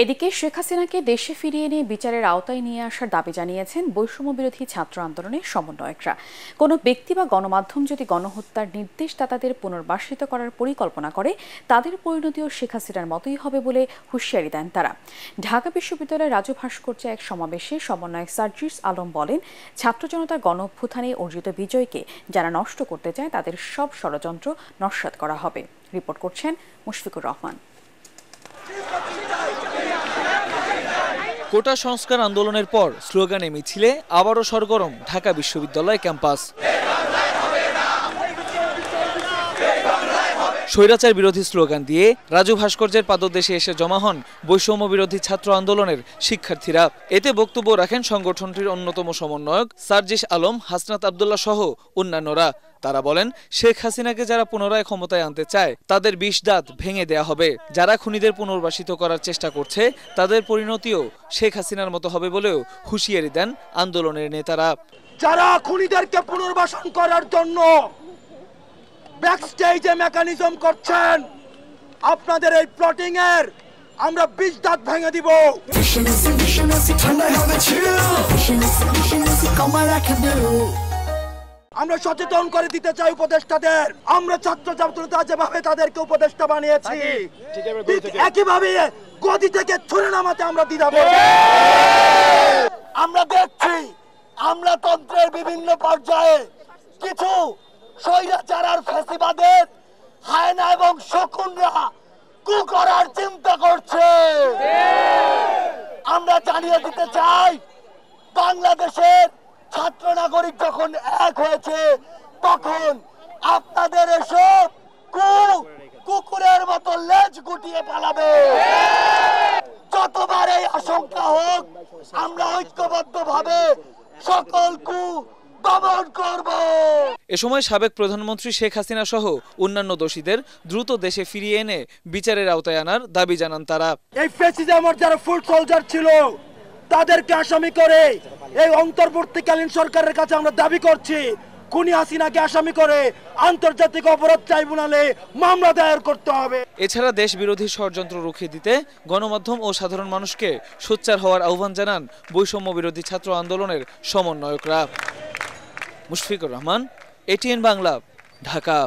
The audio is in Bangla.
এদিকে শেখ হাসিনাকে দেশে ফিরিয়ে এনে বিচারের আওতায় নিয়ে আসার দাবি জানিয়েছেন বৈষম্য বিরোধী ছাত্র আন্দোলনের সমন্বয়করা। কোনো ব্যক্তি বা গণমাধ্যম যদি গণহত্যার নির্দেশদাতাদের পুনর্বাসিত করার পরিকল্পনা করে, তাদের পরিণতিও শেখ হাসিনার মতোই হবে বলে হুঁশিয়ারি দেন তারা। ঢাকা বিশ্ববিদ্যালয়ের রাজু ভাস্কর্যে এক সমাবেশে সমন্বয়ক সার্জিস আলম বলেন, ছাত্র জনতার গণ অভ্যুত্থানে অর্জিত বিজয়কে যারা নষ্ট করতে চায় তাদের সব ষড়যন্ত্র নস্যাৎ করা হবে। রিপোর্ট করছেন মুশফিকুর রহমান। কোটা সংস্কার আন্দোলনের পর স্লোগানে মিছিলে আবারও সরগরম ঢাকা বিশ্ববিদ্যালয় ক্যাম্পাস। স্বৈরাচার বিরোধী স্লোগান দিয়ে রাজু ভাস্কর্যের পাদদেশে এসে জমা হন বৈষম্য বিরোধী ছাত্র আন্দোলনের শিক্ষার্থীরা। এতে বক্তব্য রাখেন সংগঠনটির অন্যতম সমন্বয়ক সার্জিস আলম, হাসনাত আবদুল্লাহ সহ অন্যান্যরা। তারা বলেন, শেখ হাসিনাকে যারা পুনরায় ক্ষমতায় আনতে চায় তাদের ২০ দাঁত ভেঙে দেয়া হবে। যারা খুনিদের পুনর্বাসিত করার চেষ্টা করছে তাদের পরিণতিও শেখ হাসিনার মতো হবে বলেও হুঁশিয়ারি দেন আন্দোলনের নেতারা। যারা খুনিদেরকে পুনর্বাসন করার জন্য ব্যাকস্টেজে মেকানিজম করছেন, আপনাদের এই প্লটিং এর আমরা ২০ দাঁত ভেঙে দিব। আমরা সচেতন করে দিতে চাই উপদেষ্টাদের। আমরা ছাত্র জনতা যেভাবে তাদেরকে উপদেষ্টা বানিয়েছি, একইভাবে গদি থেকে ছুড়ে নামাতে আমরা দ্বিধা করব। আমরা দেখছি আমলাতন্ত্রের বিভিন্ন পর্যায়ে কিছু স্বৈরাচার আর ফ্যাসিবাদের হায়না এবং শকুনরা কু করার চিন্তা করছে। আমরা জানিয়ে দিতে চাই, বাংলাদেশের ছাত্র নাগরিক যখন এক হয়েছে, তখন আপনাদের এসব কুকুরের মতো লেজ গুটিয়ে পালাবে। যতবার এই আশঙ্কা হোক, আমরা ঐক্যবদ্ধভাবে সকল দমন করব। এ সময় সাবেক প্রধানমন্ত্রী শেখ হাসিনা সহ অন্যান্য দোষীদের দ্রুত দেশে ফিরিয়ে এনে বিচারের আওতায় আনার দাবি জানান তারা। এই ফ্যাসিজমের যারা ফুড সোলজার ছিল তাদেরকে আসামি করে এই অন্তর্বর্তীকালীন সরকারের কাছে আমরা দাবি করছি, খুনি হাসিনাকে আসামি করে আন্তর্জাতিক অপরাধ ট্রাইব্যুনালে মামলা দায়ের করতে হবে। এছাড়া দেশ বিরোধী ষড়যন্ত্র রুখে দিতে গণমাধ্যম ও সাধারণ মানুষকে সোচ্চার হওয়ার আহ্বান জানান বৈষম্য বিরোধী ছাত্র আন্দোলনের সমন্বয়করা। মুশফিকুর রহমান, এটিএন বাংলা, ঢাকা।